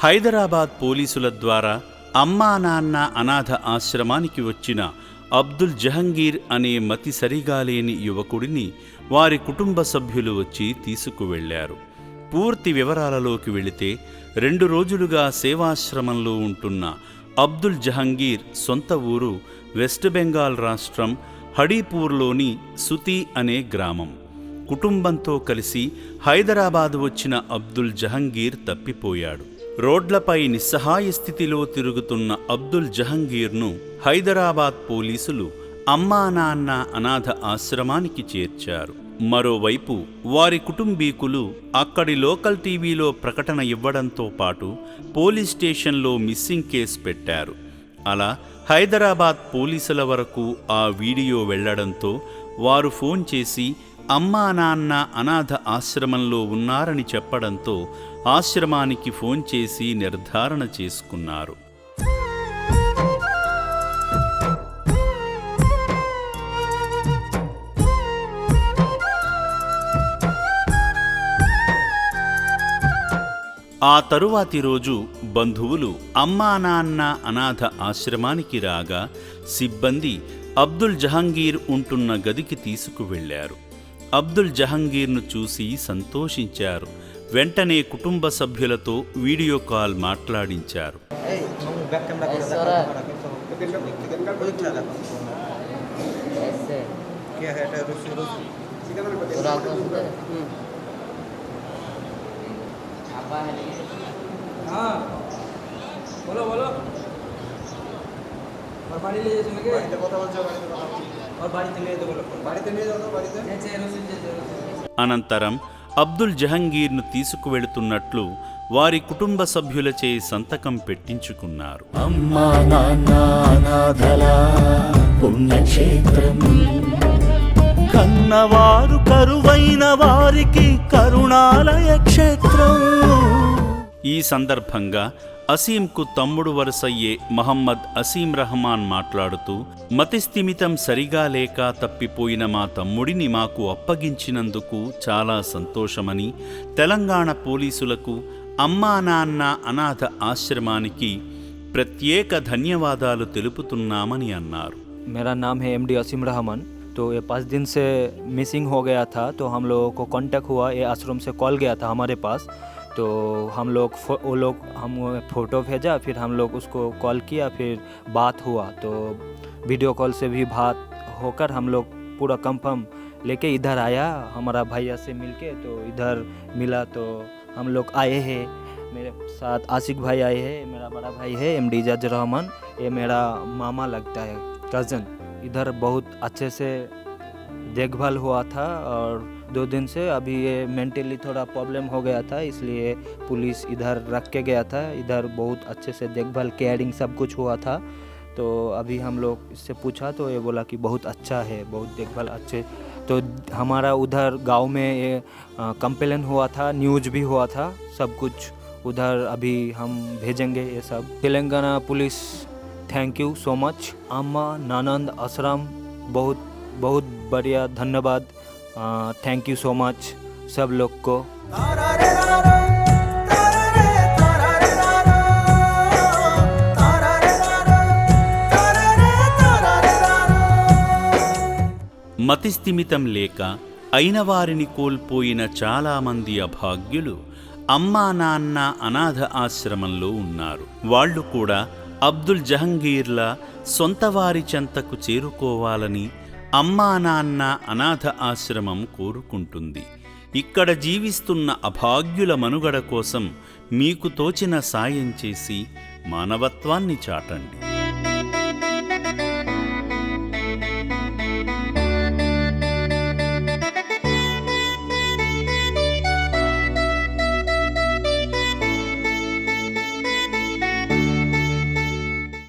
హైదరాబాద్ పోలీసుల ద్వారా అమ్మా నాన్న అనాథ ఆశ్రమానికి వచ్చిన అబ్దుల్ జహంగీర్ అనే మతి సరిగాలేని యువకుడిని వారి కుటుంబ సభ్యులు వచ్చి తీసుకువెళ్లారు. పూర్తి వివరాలలోకి వెళితే 2 రోజులుగా సేవాశ్రమంలో ఉంటున్న అబ్దుల్ జహంగీర్ సొంత ఊరు వెస్ట్ బెంగాల్ రాష్ట్రం హడీపూర్లోని సుతి అనే గ్రామం. కుటుంబంతో కలిసి హైదరాబాద్ వచ్చిన అబ్దుల్ జహంగీర్ తప్పిపోయాడు. రోడ్లపై నిస్సహాయ స్థితిలో తిరుగుతున్న అబ్దుల్ జహంగీర్ను హైదరాబాద్ పోలీసులు అమ్మా నాన్న అనాథ ఆశ్రమానికి చేర్చారు. మరోవైపు వారి కుటుంబీకులు అక్కడి లోకల్ టీవీలో ప్రకటన ఇవ్వడంతో పాటు పోలీస్ స్టేషన్లో మిస్సింగ్ కేసు పెట్టారు. అలా హైదరాబాద్ పోలీసుల వరకు ఆ వీడియో వెళ్లడంతో వారు ఫోన్ చేసి అమ్మా నాన్న అనాథ ఆశ్రమంలో ఉన్నారని చెప్పడంతో ఆశ్రమానికి ఫోన్ చేసి నిర్ధారణ చేసుకున్నారు. ఆ తరువాతి రోజు బంధువులు అమ్మా నాన్న అనాథ ఆశ్రమానికి రాగా సిబ్బంది అబ్దుల్ జహంగీర్ ఉంటున్న గదికి తీసుకువెళ్లారు. అబ్దుల్ జహంగీర్ను చూసి సంతోషించారు. వెంటనే కుటుంబ సభ్యులతో వీడియో కాల్ మాట్లాడించారు. అనంతరం అబ్దుల్ జహంగీర్ను తీసుకువెళుతున్నట్లు వారి కుటుంబ సభ్యులచే సంతకం పెట్టించుకున్నారు. అమ్మా నాన్న అనాథల పుణ్యక్షేత్రం, కన్నవారు కరువైన వారికి కరుణాలయ క్షేత్రం. ఈ సందర్భంగా అసీంకు తమ్ముడు వరుసయ్యే మహమ్మద్ అసీం రహమాన్ మాట్లాడుతూ, మతిస్థిమితం సరిగా లేక తప్పిపోయిన మా తమ్ముడిని మాకు అప్పగించినందుకు చాలా సంతోషమని, తెలంగాణ పోలీసులకు అమ్మా నాన్న అనాథ ఆశ్రమానికి ప్రత్యేక ధన్యవాదాలు తెలుపుతున్నామని అన్నారు. मेरा नाम है MD असीम रहमान। तो ये 5 दिन से मिसिंग हो गया था, तो हम लोगों को कांटेक्ट हुआ, ये आश्रम से कॉल गया था हमारे पास। तो हम फ़ोटो भेजा, फिर हम लोग उसको कॉल किया, फिर बात हुआ। तो वीडियो कॉल से भी बात होकर हम लोग पूरा कंफर्म लेके इधर आया हमारा भैया से मिलके। तो इधर मिला तो हम लोग आए हैं, मेरे साथ आशिक भाई आए हैं, मेरा बड़ा भाई है MD इजाज़ रहमान, ये मेरा मामा लगता है, कज़न। इधर बहुत अच्छे से देखभाल हुआ था और 2 दिन से अभी ये मेंटली थोड़ा प्रॉब्लम हो गया था, इसलिए पुलिस इधर रख के गया था। इधर बहुत अच्छे से देखभाल केयरिंग सब कुछ हुआ था। तो अभी हम लोग इससे पूछा तो ये बोला कि बहुत अच्छा है, बहुत देखभाल अच्छे। तो हमारा उधर गांव में ये कंप्लेन हुआ था, न्यूज़ भी हुआ था, सब कुछ उधर अभी हम भेजेंगे ये सब। Telangana police thank you so much. अम्मा नानंद आश्रम बहुत बहुत बढ़िया, धन्यवाद, थैंक यू सो मच सब लोग को। మతిస్థిమితం లేక అయిన వారిని కోల్పోయిన చాలామంది అభాగ్యులు అమ్మా నాన్న అనాథ ఆశ్రమంలో ఉన్నారు. వాళ్ళు కూడా అబ్దుల్ జహంగీర్లా సొంత వారి చెంతకు చేరుకోవాలని అమ్మా నాన్న అనాథ ఆశ్రమం కోరుకుంటుంది. ఇక్కడ జీవిస్తున్న అభాగ్యుల మనుగడ కోసం మీకు తోచిన సాయం చేసి మానవత్వాన్ని చాటండి.